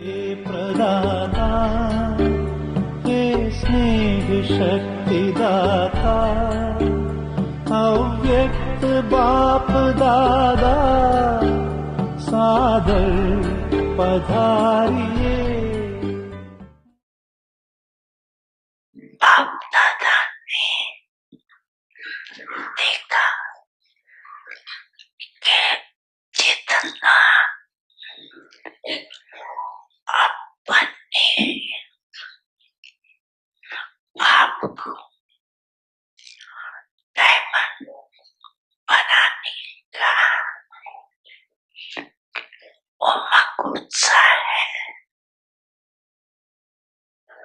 हे प्रदाता, हे स्नेह शक्ति दाता, अव्यक्त बाप दादा, सादर पधारिए। बाप दादा ने देखा कि जितना अपन ने आपको डायमंड बनाने का उमंग उत्साह है,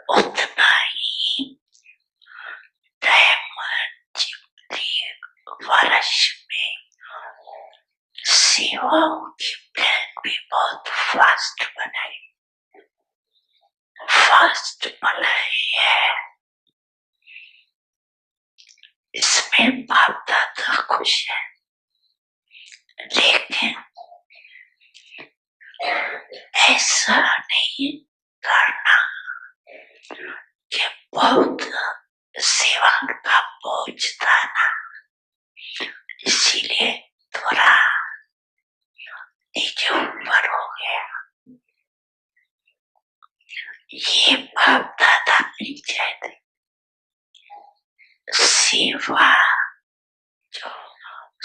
उतना ही डायमंड जितनी वर्ष में सेवाओं की प्लान भी बहुत फास्ट बनाई है। इसमें बाप दादा खुश है, लेकिन ऐसा नहीं करना कि बहुत सेवा का बोझ डालना, इसीलिए थोड़ा नीचे ऊपर हो गया। ये बाप दादा नहीं चाहते। सेवा जो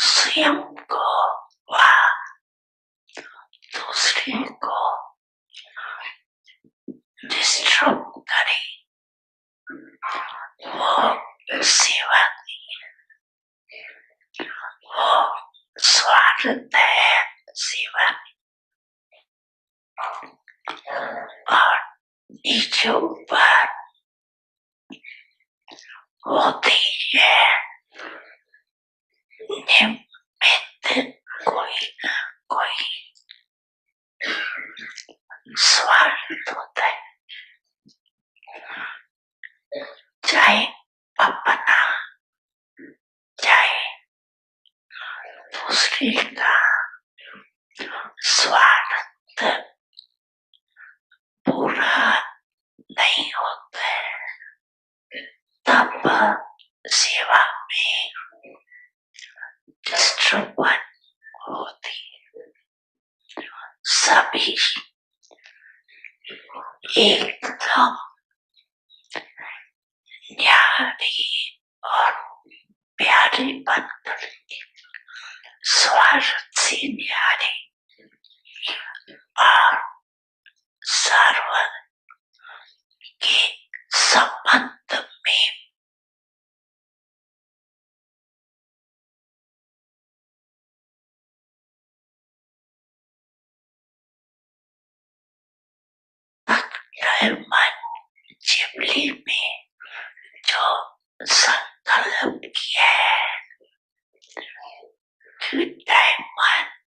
स्वयं को व दूसरे को डिस्टर्ब करे, वो सेवा नहीं है, वो स्वार्थ है सेवा और नीचे ऊपर होती है। निमित्त कोई ना कोई स्वार्थ होता है, चाहे अपना चाहे दूसरे का स्वार्थ पूरा नहीं होता है, तब सेवा में डिस्टर्बेंस होती है। सभी एकदम न्यारी और प्यारी बनकर स्वार्थ से न्यारी और सर्व के संबंध में मन चिमली में जो संकल्प किया है कि डायमंड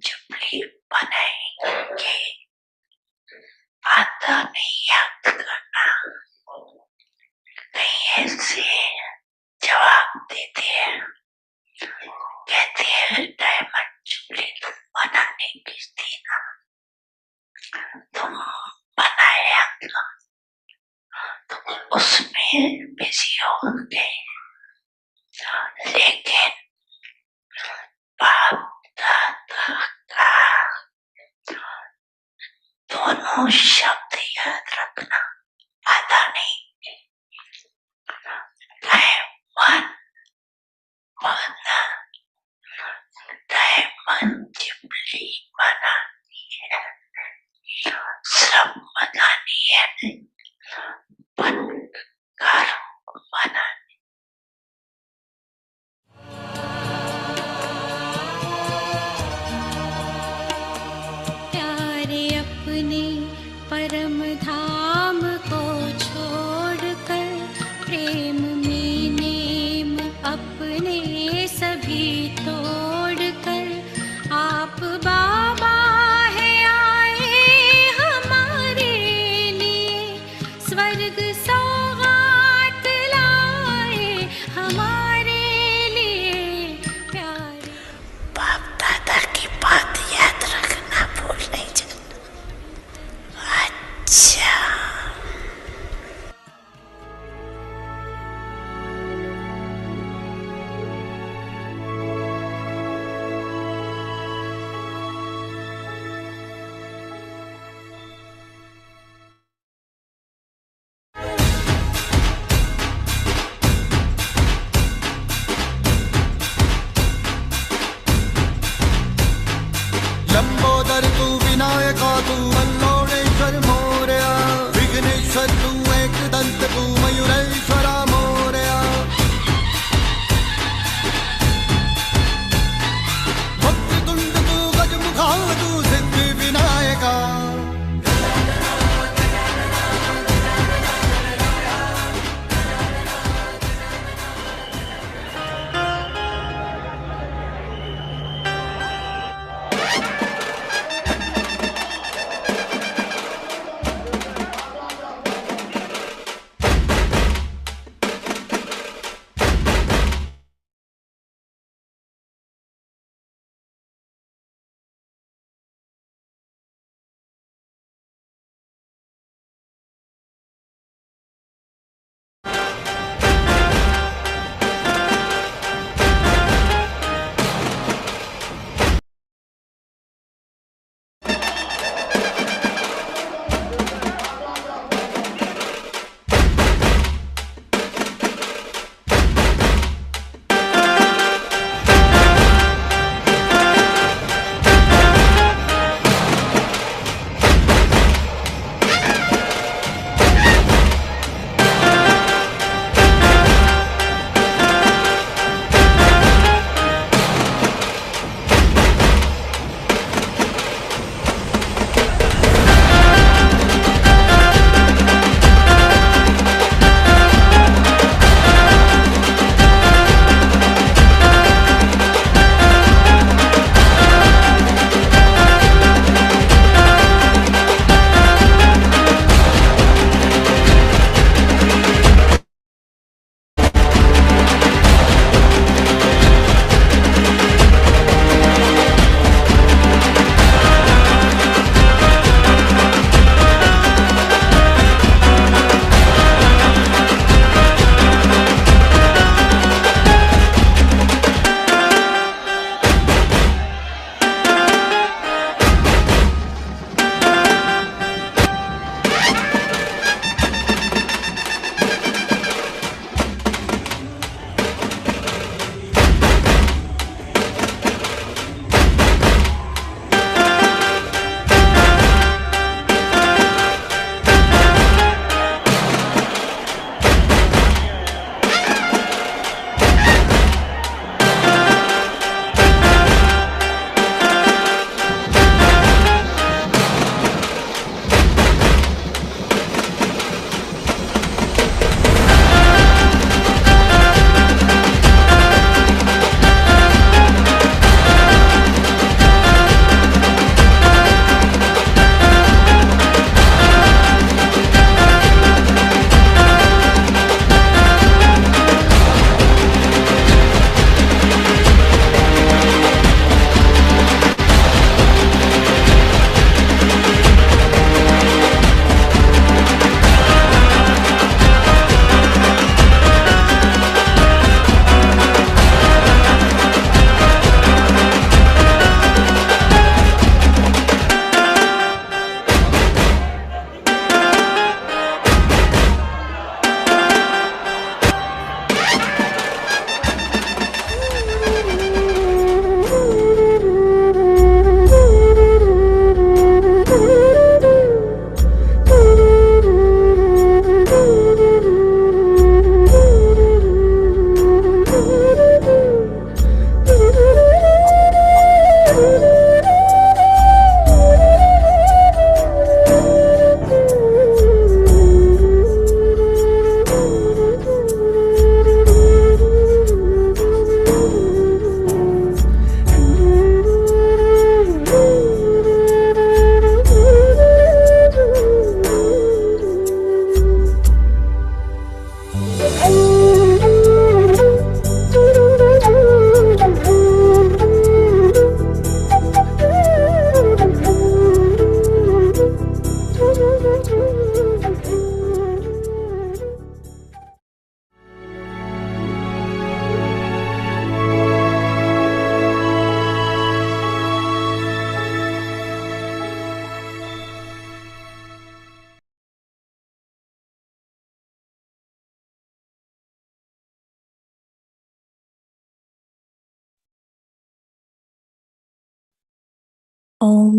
चिमली बनाएंगे, आता नहीं याद करना। कहीं ऐसे जवाब देते हैं, कहते हैं डायमंड चिमली तुम बनाने की थी ना, तुम बनाया ना, तुम उसमें बिजी हो गए। लेकिन बाप दादा का दोनों शब्द याद रखना, आता नहीं। डायमंड चिमली बनानी है, श्रम बनानी है, बनकर बनानी।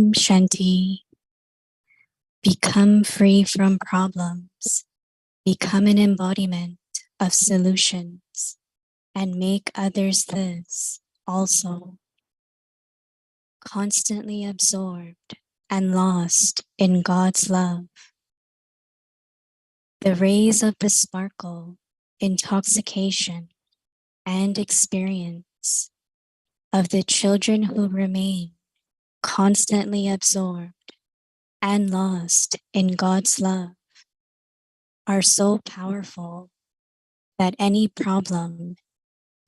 Om Shanti. Become free from problems. Become an embodiment of solutions and make others this also. Constantly absorbed and lost in God's love. The rays of the sparkle, intoxication, and experience of the children who remain constantly absorbed and lost in God's love are so powerful that any problem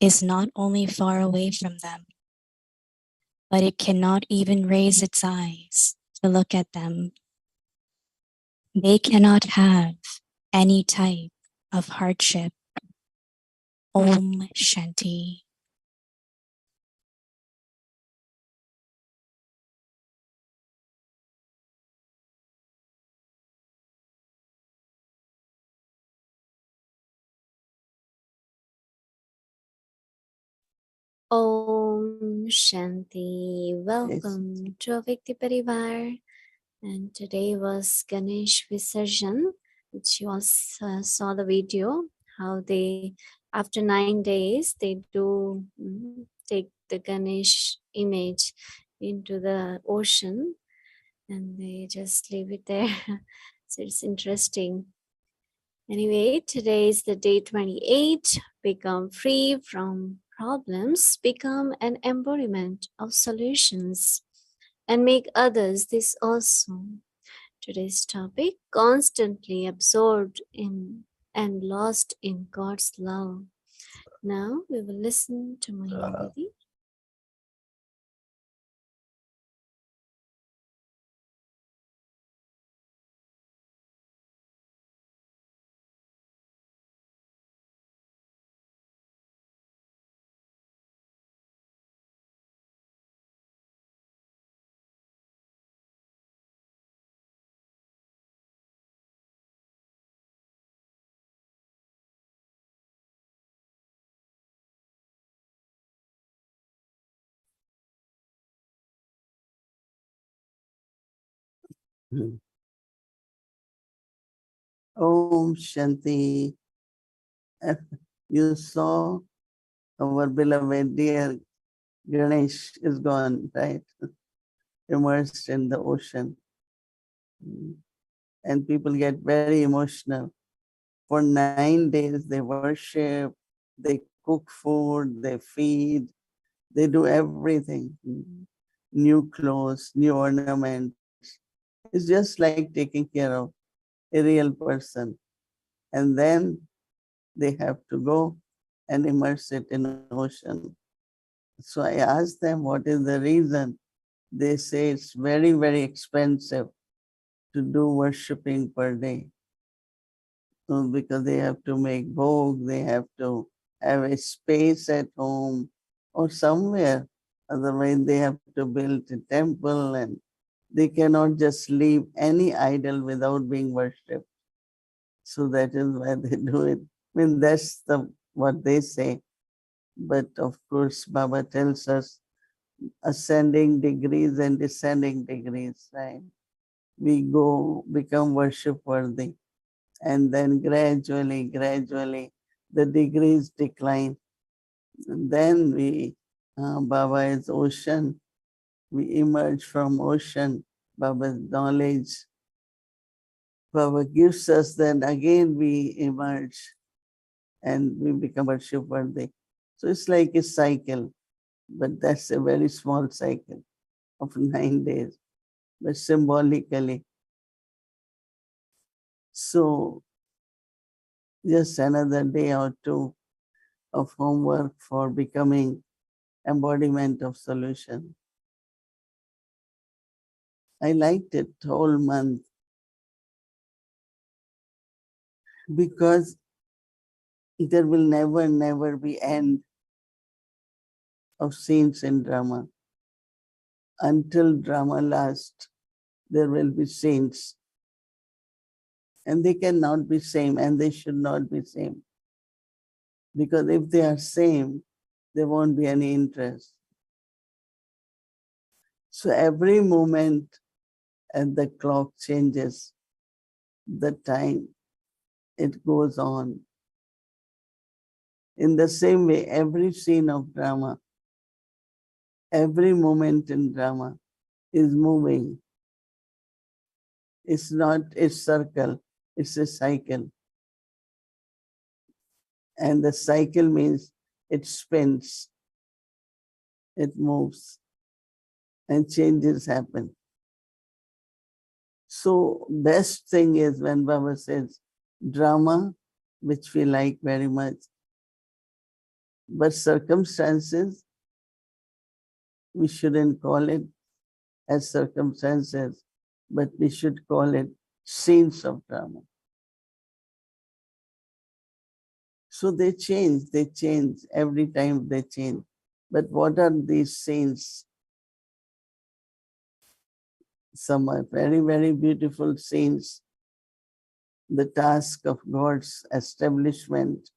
is not only far away from them, but it cannot even raise its eyes to look at them. They cannot have any type of hardship. Om Shanti. Om Shanti. Welcome to Avikti Parivar. And today was Ganesh Visarjan, which you all saw the video, how they, after 9 days, they do take the Ganesh image into the ocean and they just leave it there. So it's interesting. Anyway, today is the day 28. Become free from problems, become an embodiment of solutions, and make others this also. Today's topic, constantly absorbed in and lost in God's love. Now we will listen to Mohini Didi. Om Shanti. You saw our beloved dear Ganesh is gone, right? Immersed in the ocean. And people get very emotional. For 9 days, they worship, they cook food, they feed, they do everything. New clothes, new ornaments. It's just like taking care of a real person. And then they have to go and immerse it in ocean. So I asked them what is the reason. They say it's very, very expensive to do worshipping per day. Because they have to make vogue, they have to have a space at home or somewhere. Otherwise, they have to build a temple and they cannot just leave any idol without being worshipped. So that is why they do it. I mean, that's what they say. But of course, Baba tells us ascending degrees and descending degrees, right? We become worship worthy. And then gradually, the degrees decline. And then Baba is ocean. We emerge from ocean. Baba's knowledge. Baba gives us, then again we emerge and we become worship worthy. So it's like a cycle, but that's a very small cycle of 9 days, but symbolically. So just another day or two of homework for becoming embodiment of solution. I liked it whole month because there will never be end of scenes in drama. Until drama lasts, there will be scenes. And they cannot be same and they should not be same. Because if they are same, there won't be any interest. So every moment as the clock changes, the time, it goes on. In the same way, every scene of drama, every moment in drama is moving. It's not a circle, it's a cycle. And the cycle means it spins, it moves, and changes happen. So best thing is when Baba says drama, which we like very much, but circumstances, we shouldn't call it as circumstances, but we should call it scenes of drama. So they change every time they change. But what are these scenes? Some are very, very beautiful scenes. The task of God's establishment,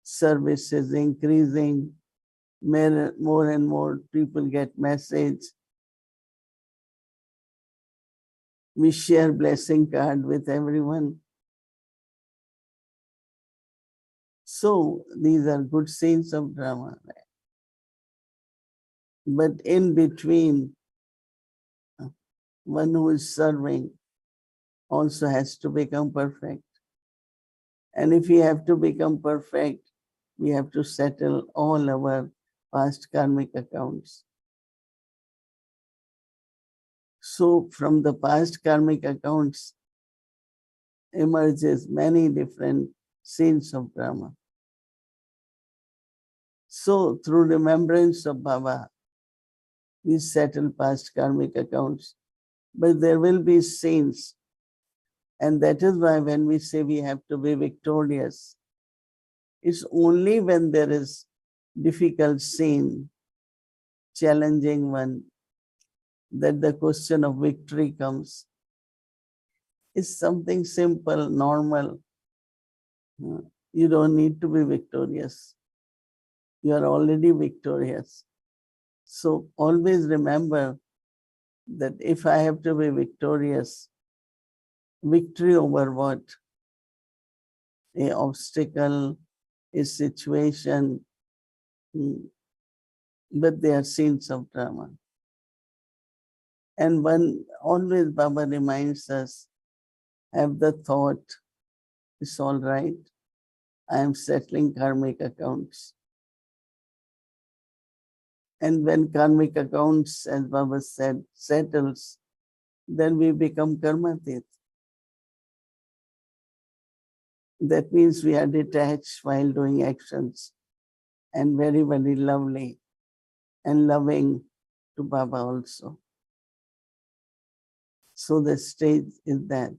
service is increasing, more and more people get message. We share blessing card with everyone. So these are good scenes of drama. But in between, one who is serving also has to become perfect. And if we have to become perfect, we have to settle all our past karmic accounts. So from the past karmic accounts emerges many different scenes of drama. So through remembrance of Baba, we settle past karmic accounts, but there will be scenes. And that is why when we say we have to be victorious, it's only when there is difficult scene, challenging one, that the question of victory comes. It's something simple, normal. You don't need to be victorious. You are already victorious. So always remember that if I have to be victorious, victory over what? An obstacle, a situation, but they are scenes of drama. And one always Baba reminds us, have the thought, it's all right, I am settling karmic accounts. And when karmic accounts, as Baba said, settles, then we become karmatit. That means we are detached while doing actions and very, very lovely and loving to Baba also. So the stage is that.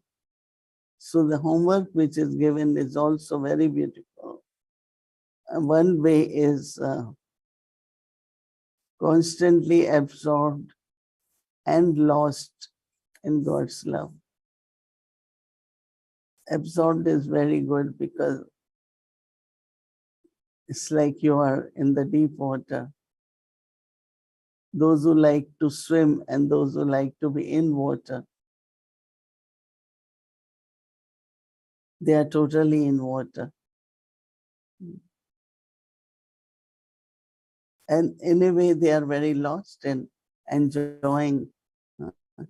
So the homework which is given is also very beautiful. One way is constantly absorbed and lost in God's love. Absorbed is very good because it's like you are in the deep water. Those who like to swim and those who like to be in water, they are totally in water. And in a way, they are very lost in enjoying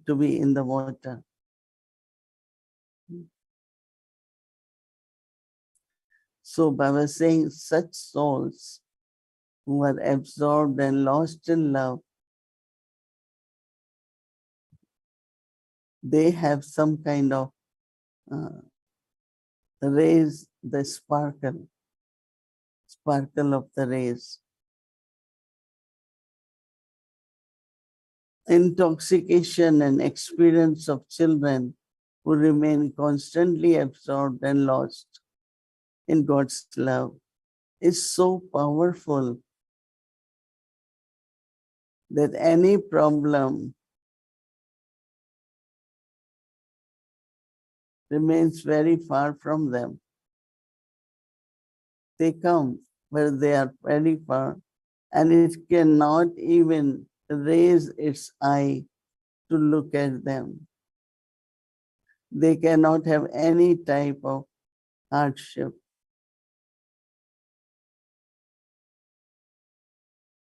to be in the water. So Baba is saying such souls who are absorbed and lost in love, they have some kind of rays, the sparkle of the rays. Intoxication and experience of children who remain constantly absorbed and lost in God's love is so powerful that any problem remains very far from them. They come, but they are very far, and it cannot even raise its eye to look at them. They cannot have any type of hardship.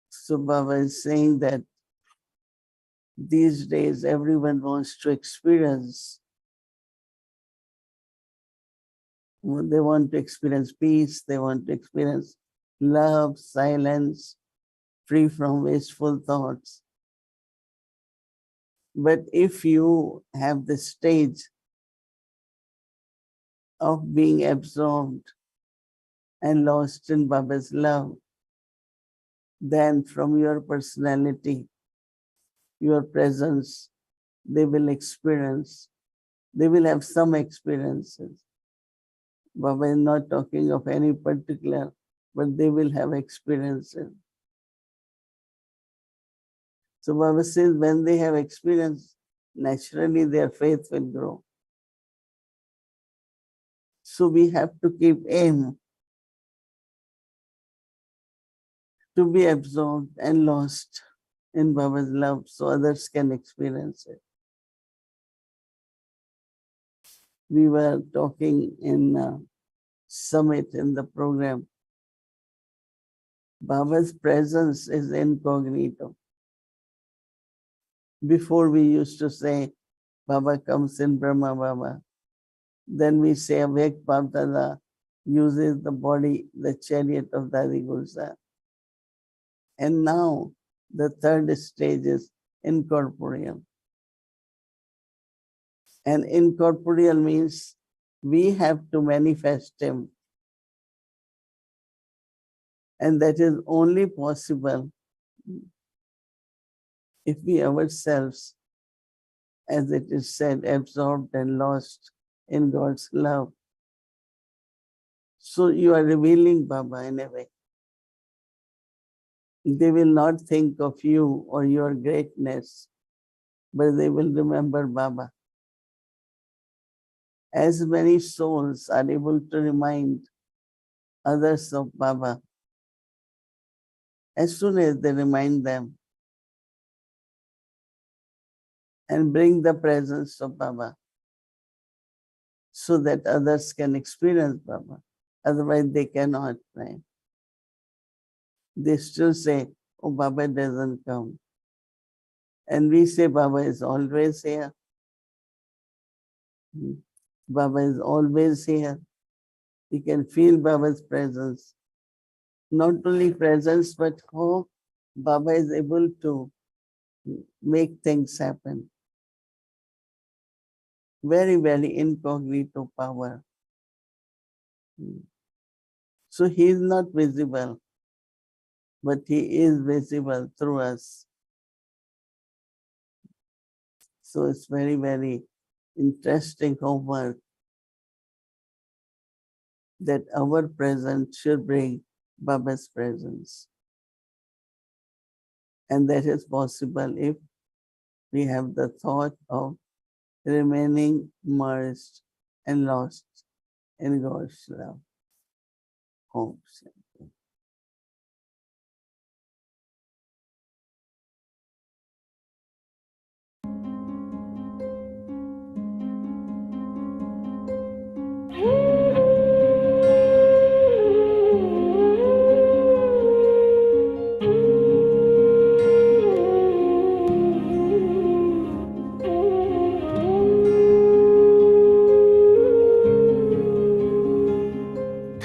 So Baba is saying that these days everyone wants to experience. They want to experience peace, they want to experience love, silence, free from wasteful thoughts. But if you have the stage of being absorbed and lost in Baba's love, then from your personality, your presence, they will experience, they will have some experiences. Baba is not talking of any particular, but they will have experiences. So Baba says when they have experience, naturally their faith will grow. So we have to keep aim to be absorbed and lost in Baba's love so others can experience it. We were talking in summit in the program. Baba's presence is incognito. Before we used to say, Baba comes in Brahma Baba. Then we say, Avek Baba uses the body, the chariot of Dadi Gulzar. And now the third stage is incorporeal. And incorporeal means we have to manifest him. And that is only possible if we ourselves, as it is said, absorbed and lost in God's love. So you are revealing Baba in a way. They will not think of you or your greatness, but they will remember Baba. As many souls are able to remind others of Baba, as soon as they remind them and bring the presence of Baba so that others can experience Baba. Otherwise they cannot, right? They still say, oh, Baba doesn't come. And we say Baba is always here. Baba is always here. You can feel Baba's presence. Not only presence, but how Baba is able to make things happen. Very, very incognito power. So he is not visible, but he is visible through us. So it's very, very interesting homework that our presence should bring Baba's presence. And that is possible if we have the thought of remaining merged and lost in God's love. Om Shanti.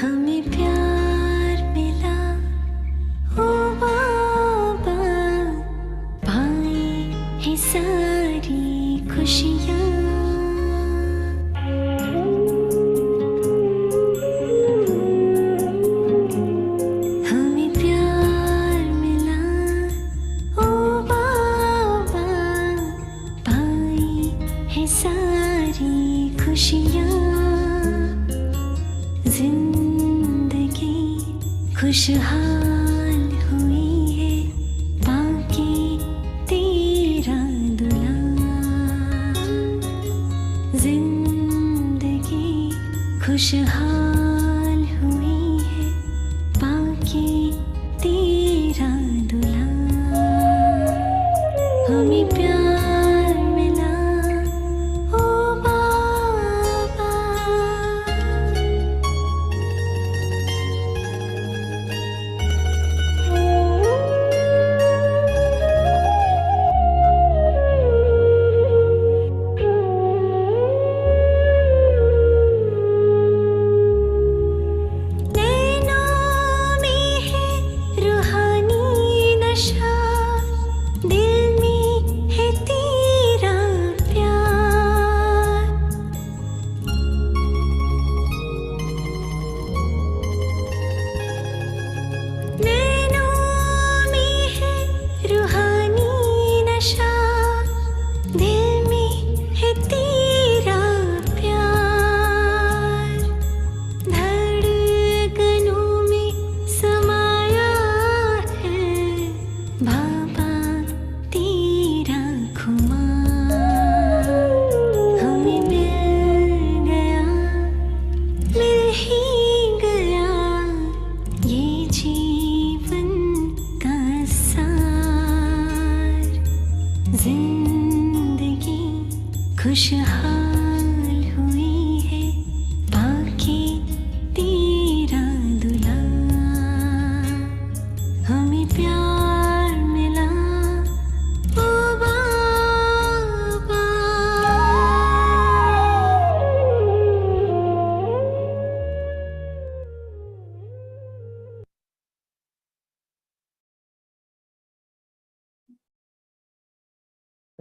हमें प्यार मिला ओ बाबा, पाई है सारी खुशियाँ। हमें प्यार मिला ओ बाबा, पाई है सारी खुशियाँ। जिंदगी खुशहाल हुई है पाके तेरा दुलार। जिंदगी खुशहाल हुई है पाके तेरा दुलार।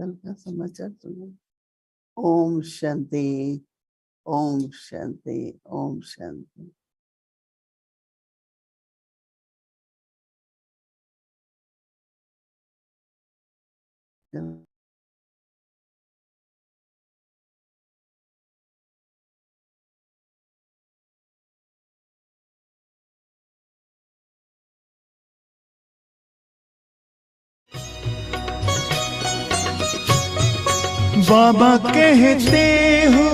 कल का समाचार सुनो। ओम शांति, ओम शांति, ओम शांति। बाबा कहते हो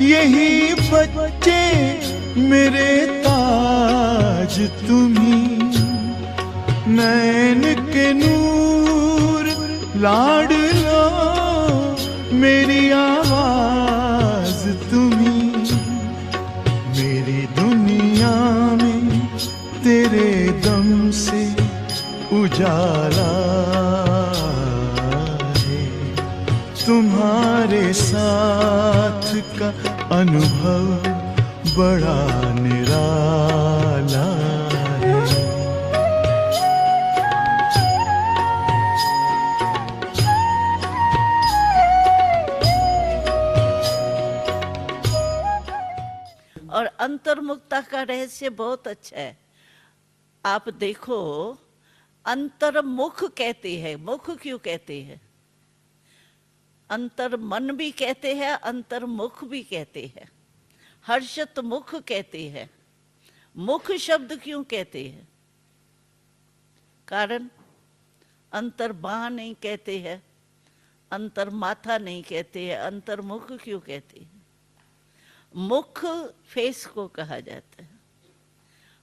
यही बच्चे मेरे ताज तुम्ही, नैन के नूर लाडलो मेरी आवाज तुम्ही, मेरी दुनिया में तेरे दम से उजाला है, तुम्हारे साथ का अनुभव बड़ा निराला है। और अंतर्मुक्ता का रहस्य बहुत अच्छा है। आप देखो, अंतर्मुख कहते हैं। मुख क्यों कहते हैं? अंतर मन भी कहते हैं, अंतर्मुख भी कहते हैं, हर्षत मुख कहते हैं। मुख शब्द क्यों कहते हैं? कारण अंतर बाह नहीं कहते हैं, अंतर माथा नहीं कहते हैं, अंतर्मुख क्यों कहते हैं? मुख फेस को कहा जाता है।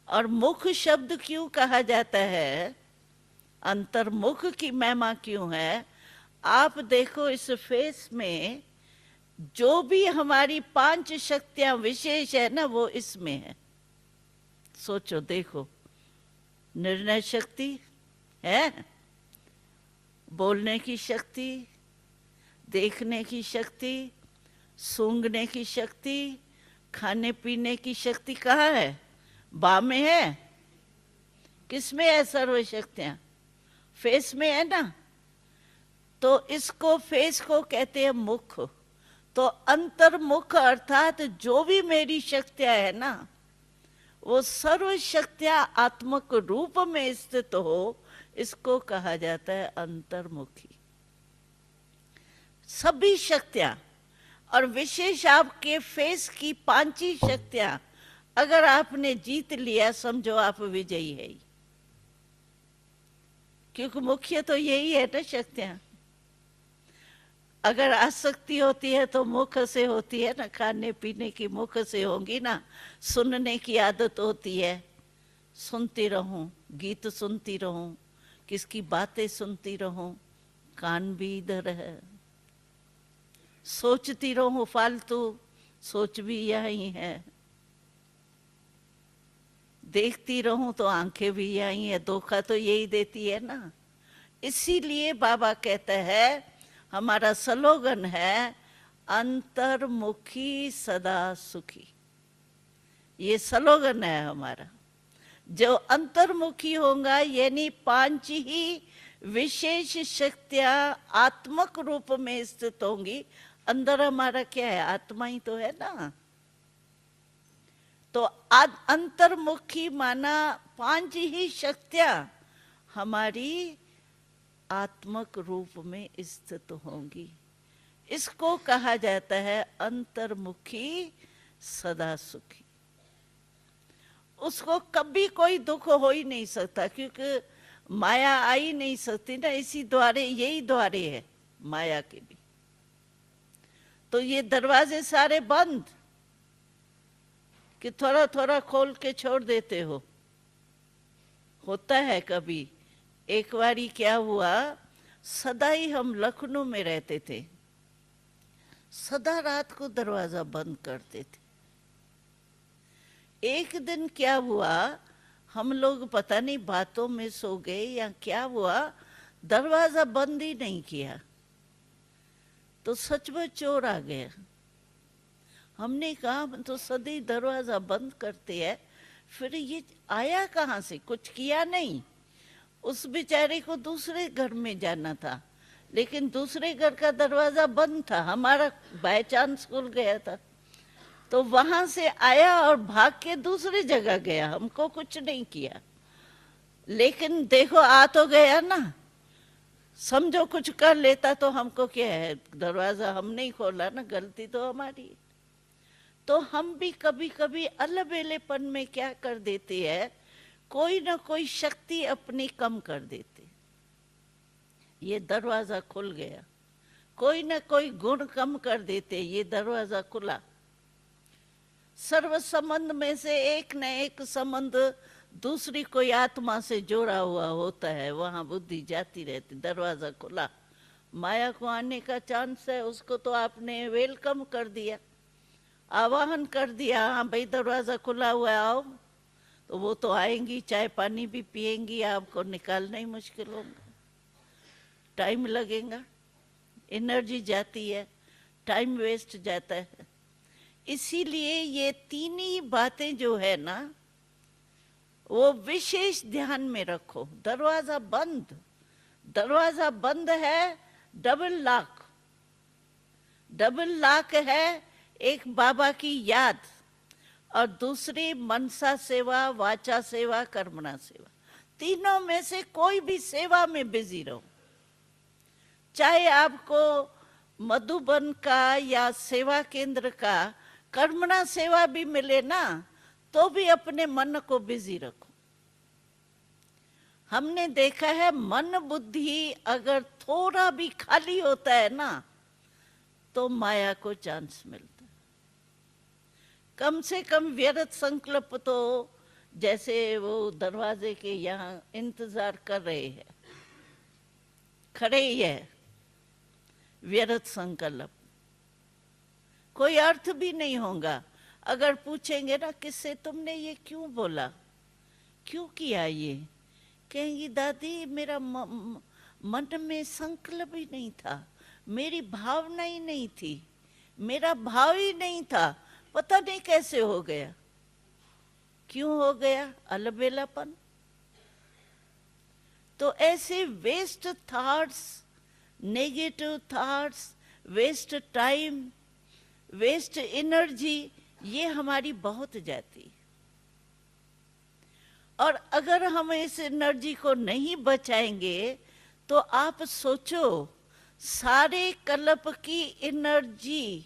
और मुख शब्द क्यों कहा जाता है? अंतर्मुख की महिमा क्यों है? आप देखो, इस फेस में जो भी हमारी 5 शक्तियां विशेष है ना, वो इसमें है। सोचो, देखो, निर्णय शक्ति है, बोलने की शक्ति, देखने की शक्ति, सूंघने की शक्ति, खाने पीने की शक्ति कहाँ है? बाह में है। किसमें है सर्व शक्तियां? फेस में है ना। तो इसको, फेस को कहते हैं मुख। तो अंतर्मुख अर्थात जो भी मेरी शक्तियां है ना, वो सर्व शक्तियां आत्मक रूप में स्थित हो, इसको कहा जाता है अंतर्मुखी। सभी शक्तियां, और विशेष आपके फेस की 5 ही शक्तियां अगर आपने जीत लिया, समझो आप विजयी है। क्योंकि मुख्य तो यही है ना शक्तियां। अगर आसक्ति होती है तो मुख से होती है ना, खाने पीने की मुख से होंगी ना। सुनने की आदत होती है, सुनती रहूं, गीत सुनती रहूं, किसकी बातें सुनती रहूं, कान भी इधर है। सोचती रहूं फालतू, सोच भी यही है। देखती रहूं तो आंखें भी यही है। धोखा तो यही देती है ना। इसीलिए बाबा कहते हैं, हमारा स्लोगन है अंतर्मुखी सदा सुखी। ये स्लोगन है हमारा। जो अंतर्मुखी होगा, यानी 5 ही विशेष शक्तियां आत्मक रूप में स्थित होंगी। अंदर हमारा क्या है? आत्मा ही तो है ना। तो अंतर्मुखी माना 5 ही शक्तियां हमारी आत्मक रूप में स्थित होंगी। इसको कहा जाता है अंतर्मुखी सदा सुखी। उसको कभी कोई दुख हो ही नहीं सकता, क्योंकि माया आ ही नहीं सकती ना। इसी द्वारे, यही द्वारे है माया के भी। तो ये दरवाजे सारे बंद कि थोड़ा थोड़ा खोल के छोड़ देते हो? होता है कभी। एक बारी क्या हुआ, सदा ही हम लखनऊ में रहते थे, सदा रात को दरवाजा बंद करते थे। एक दिन क्या हुआ, हम लोग पता नहीं बातों में सो गए या क्या हुआ, दरवाजा बंद ही नहीं किया। तो सचमुच चोर आ गया। हमने कहा, हम तो सदी दरवाजा बंद करते हैं, फिर ये आया कहाँ से? कुछ किया नहीं। उस बेचारे को दूसरे घर में जाना था, लेकिन दूसरे घर का दरवाजा बंद था, हमारा बाय चांस खुल गया था। तो वहां से आया और भाग के दूसरी जगह गया, हमको कुछ नहीं किया। लेकिन देखो आ तो गया ना, समझो कुछ कर लेता तो हमको क्या है, दरवाजा हम नहीं खोला ना, गलती तो हमारी। तो हम भी कभी कभी अलबेलेपन में क्या कर देते हैं, कोई ना कोई शक्ति अपनी कम कर देते। ये दरवाजा खुल गया, कोई ना कोई गुण कम कर देते, ये दरवाजा खुला। सर्व संबंध में से एक न एक संबंध दूसरी कोई आत्मा से जोड़ा हुआ होता है, वहां बुद्धि जाती रहती, दरवाजा खुला। माया को आने का चांस है, उसको तो आपने वेलकम कर दिया, आवाहन कर दिया, हाँ भाई दरवाजा खुला हुआ है आओ, तो वो तो आएंगी, चाय पानी भी पिएंगी, आपको निकालना ही मुश्किल होगा, टाइम लगेगा, एनर्जी जाती है, टाइम वेस्ट जाता है। इसीलिए ये तीन ही बातें जो है ना, वो विशेष ध्यान में रखो। दरवाजा बंद, दरवाजा बंद है, डबल लॉक, डबल लॉक है, एक बाबा की याद और दूसरी मनसा सेवा, वाचा सेवा, कर्मणा सेवा। तीनों में से कोई भी सेवा में बिजी रहो, चाहे आपको मधुबन का या सेवा केंद्र का कर्मणा सेवा भी मिले ना, तो भी अपने मन को बिजी रखो। हमने देखा है मन बुद्धि अगर थोड़ा भी खाली होता है ना, तो माया को चांस मिलता है। कम से कम व्यर्थ संकल्प तो, जैसे वो दरवाजे के यहाँ इंतजार कर रहे हैं, खड़े ही है, व्यर्थ संकल्प, कोई अर्थ भी नहीं होगा। अगर पूछेंगे ना किससे तुमने ये क्यों बोला, क्यों किया ये, कहेंगी दादी मेरा मन में संकल्प ही नहीं था, मेरी भावना ही नहीं थी, मेरा भाव ही नहीं था, पता नहीं कैसे हो गया। क्यों हो गया? अलबेलापन। तो ऐसे waste thoughts, negative thoughts, waste time, waste energy, ये हमारी बहुत जाती। और अगर हम इस एनर्जी को नहीं बचाएंगे तो आप सोचो, सारे कल्प की एनर्जी,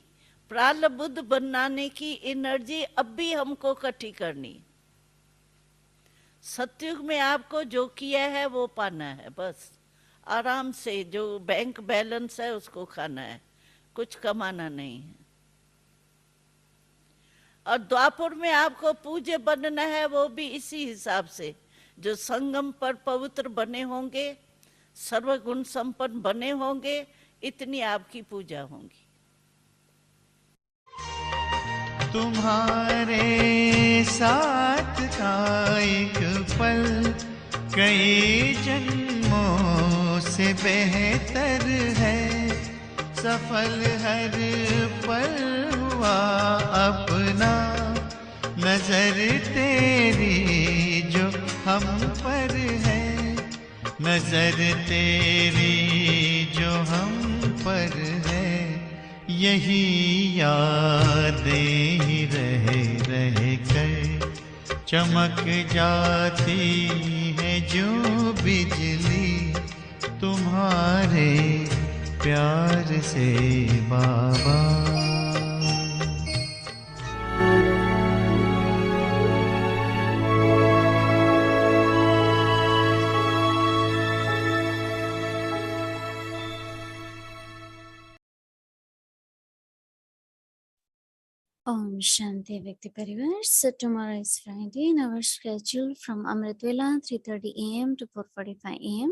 प्रालब्ध बनाने की एनर्जी अब भी हमको इकट्ठी करनी। सतयुग में आपको जो किया है वो पाना है, बस आराम से जो बैंक बैलेंस है उसको खाना है, कुछ कमाना नहीं है। और द्वापर में आपको पूज्य बनना है, वो भी इसी हिसाब से, जो संगम पर पवित्र बने होंगे, सर्वगुण संपन्न बने होंगे, इतनी आपकी पूजा होगी। तुम्हारे साथ का एक पल कई जन्मों से बेहतर है, सफल हर पल हुआ अपना, नजर तेरी जो हम पर है, नजर तेरी जो हम पर है, यही यादें ही रह रह कर चमक जाती है जो बिजली तुम्हारे प्यार से बाबा। Om Shanti Vyakti Parivar. So tomorrow is Friday and our schedule from Amrit Vela 3:30 a.m. to 4:45 a.m.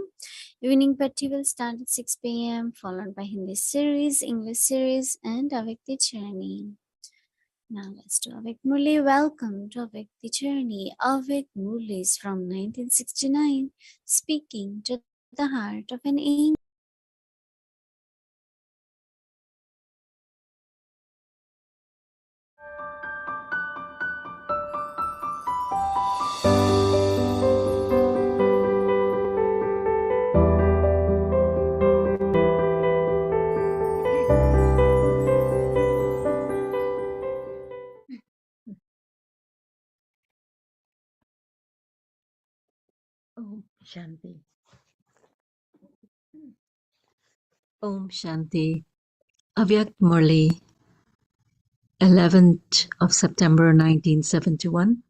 Evening party will start at 6 p.m. followed by Hindi series, English series and Avyakti Journey. Now let's do Avik Murli. Welcome to Avyakti Journey. Avik Murli is from 1969, speaking to the heart of an angel. Om Shanti. Om Shanti. Avyak Murli, 11th of September 1971.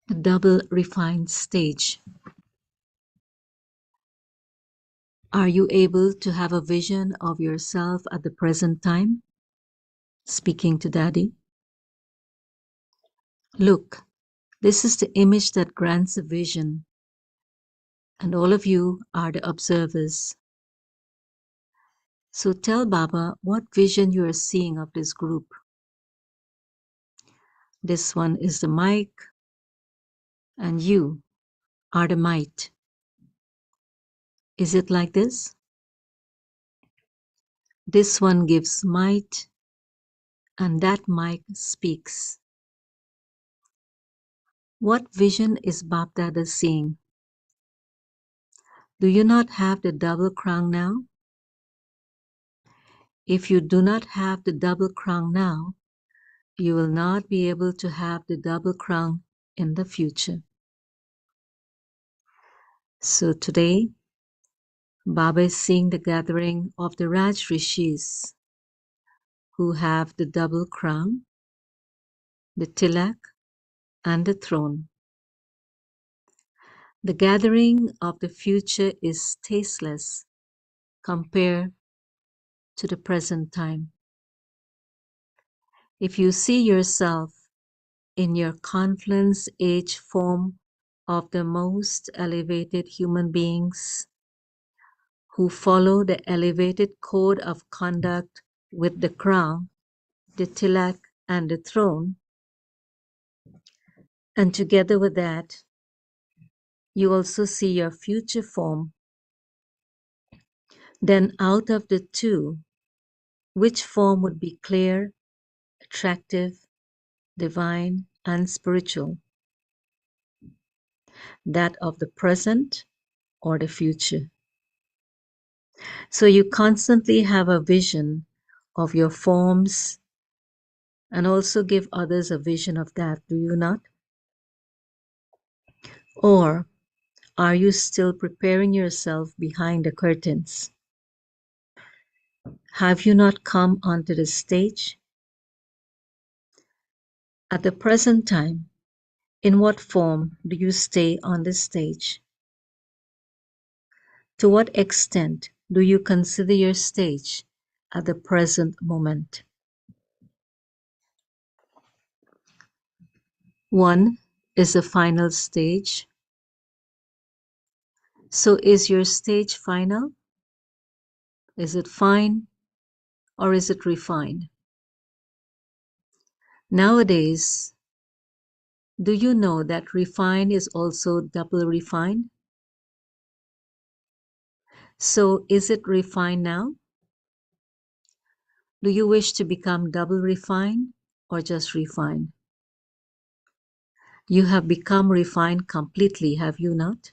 The double refined stage. Are you able to have a vision of yourself at the present time? Speaking to Daddy. Look, this is the image that grants a vision, and all of you are the observers. So tell Baba what vision you are seeing of this group. This one is the mic, and you are the might. Is it like this? This one gives might, and that mic speaks. What vision is Bapdada seeing? Do you not have the double crown now? If you do not have the double crown now, you will not be able to have the double crown in the future. So today, Baba is seeing the gathering of the Raj Rishis who have the double crown, the tilak, and the throne. The gathering of the future is tasteless compared to the present time. If you see yourself in your confluence age form of the most elevated human beings who follow the elevated code of conduct with the crown, the tilak, and the throne, and together with that, you also see your future form, then out of the two, which form would be clear, attractive, divine, and spiritual? That of the present or the future? So you constantly have a vision of your forms and also give others a vision of that, do you not? Or are you still preparing yourself behind the curtains? Have you not come onto the stage? At the present time, in what form do you stay on the stage? To what extent do you consider your stage at the present moment? One is the final stage. So is your stage final? Is it fine or is it refined? Nowadays, do you know that refined is also double refined? So is it refined now? Do you wish to become double refined or just refined? You have become refined completely, have you not?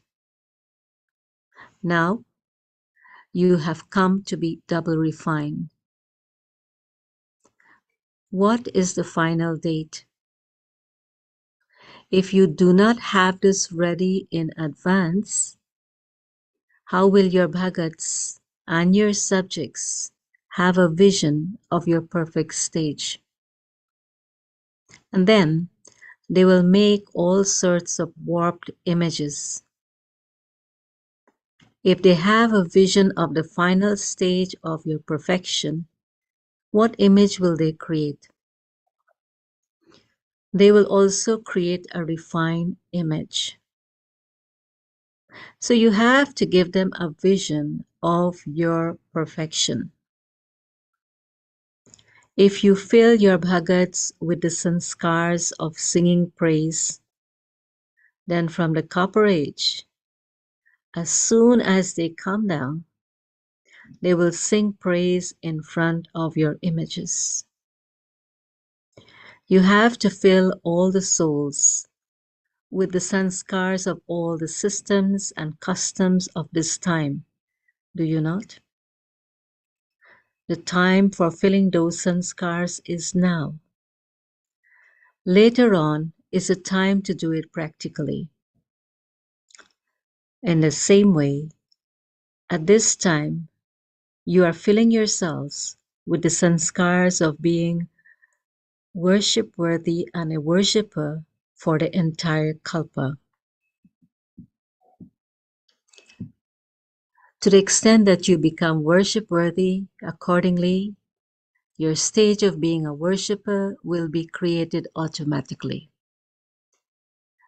Now, you have come to be double refined. What is the final date? If you do not have this ready in advance, how will your bhagats and your subjects have a vision of your perfect stage? And then they will make all sorts of warped images. If they have a vision of the final stage of your perfection, what image will they create? They will also create a refined image. So you have to give them a vision of your perfection. If you fill your bhagats with the sanskars of singing praise, then from the copper age, as soon as they come down, they will sing praise in front of your images. You have to fill all the souls with the sanskars of all the systems and customs of this time, do you not? The time for filling those sanskars is now. Later on is a time to do it practically. In the same way, at this time, you are filling yourselves with the sanskars of being worship worthy and a worshipper for the entire kalpa. To the extent that you become worship worthy, accordingly, your stage of being a worshipper will be created automatically.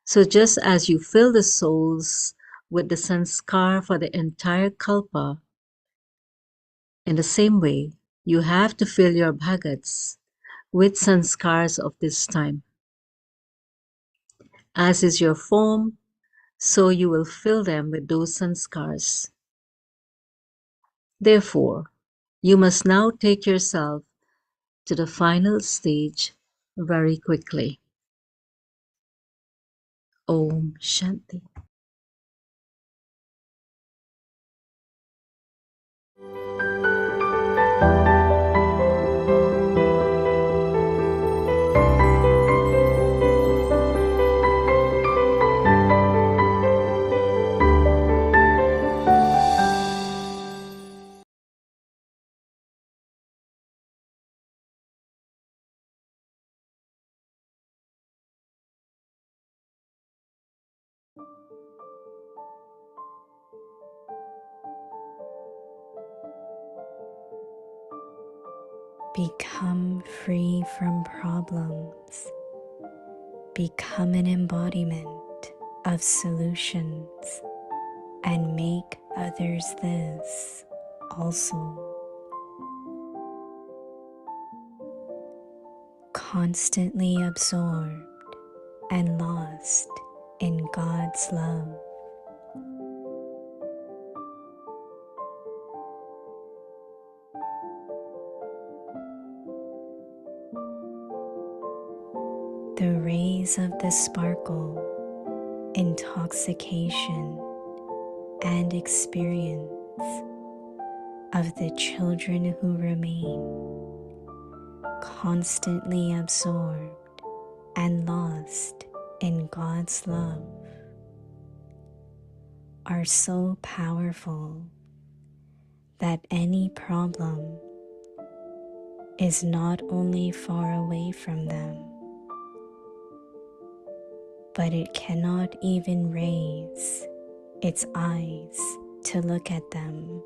So just as you fill the souls with the sanskar for the entire kalpa, in the same way, you have to fill your bhagats with sanskars of this time. As is your form, so you will fill them with those sanskars. Therefore, you must now take yourself to the final stage very quickly. Om Shanti. Become free from problems. Become an embodiment of solutions and make others this also. Constantly absorbed and lost in God's love. The rays of the sparkle, intoxication, and experience of the children who remain constantly absorbed and lost in God's love are so powerful that any problem is not only far away from them, but it cannot even raise its eyes to look at them.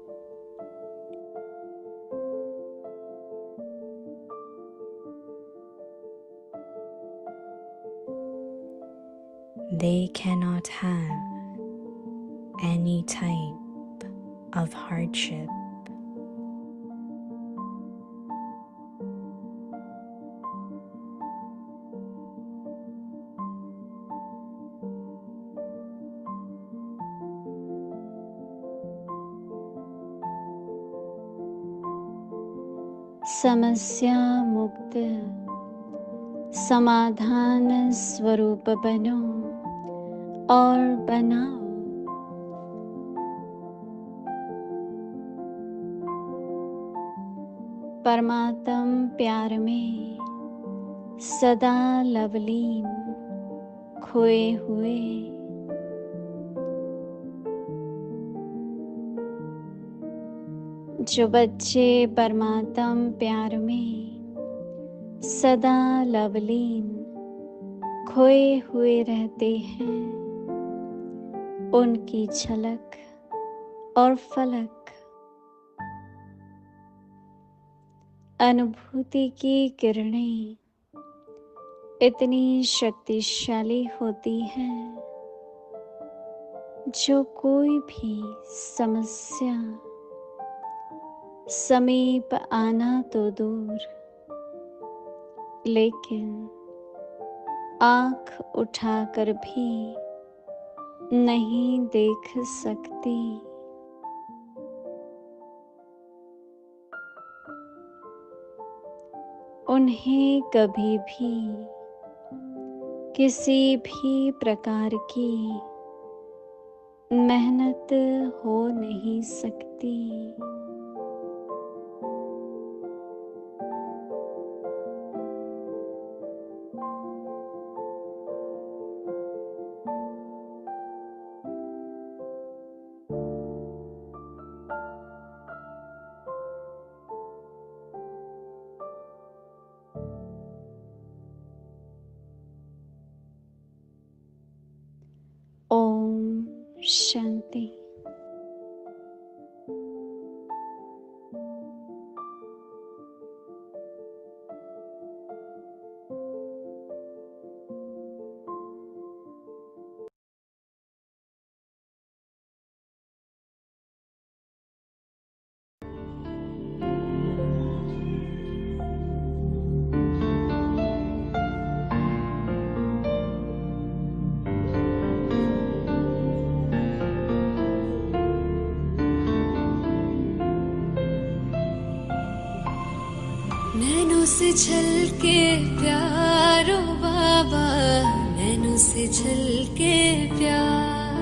They cannot have any type of hardship. समस्या मुक्त समाधान स्वरूप बनो और बनाओ। परमात्म प्यार में सदा लवलीन खोए हुए। जो बच्चे परमात्म प्यार में सदा लवलीन खोए हुए रहते हैं, उनकी झलक और फलक अनुभूति की किरणें इतनी शक्तिशाली होती हैं, जो कोई भी समस्या समीप आना तो दूर, लेकिन आँख उठाकर भी नहीं देख सकती। उन्हें कभी भी किसी भी प्रकार की मेहनत हो नहीं सकती। शांति। नैनों से छलके प्यारो बाबा, नैनों से छलके प्यार,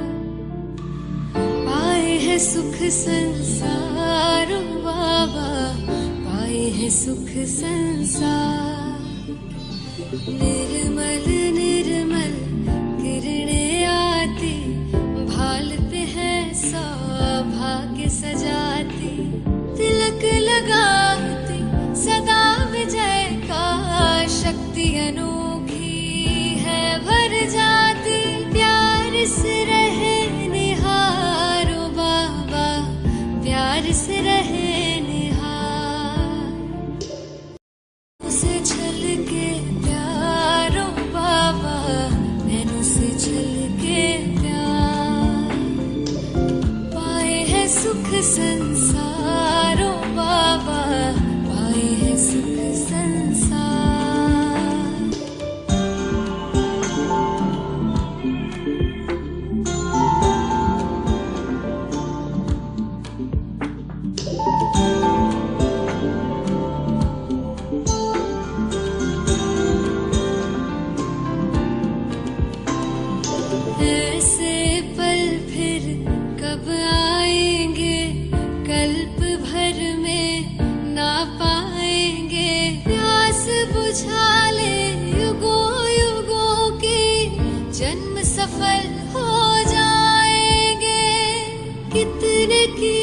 पाए है सुख संसार बाबा, पाए है सुख संसार। निर्मल निर्मल किरणें आती, भाल पे है सौभाग्य सजाती, तिलक लगाती सदा विजय का, शक्ति अनोखी है भर जाती, प्यार से रहे निहारो बाबा, प्यार से रहे निहार। उसे छलके प्यारो बाबा, नैनों से छलके प्यार, पाए है सुख संसारो बाबा, पाए है सुख संसार। ऐसे पल फिर कब आएंगे, कल्प भर में ना पाएंगे, प्यास बुझा ले युगों युगों की, जन्म सफल हो जाएंगे। कितने की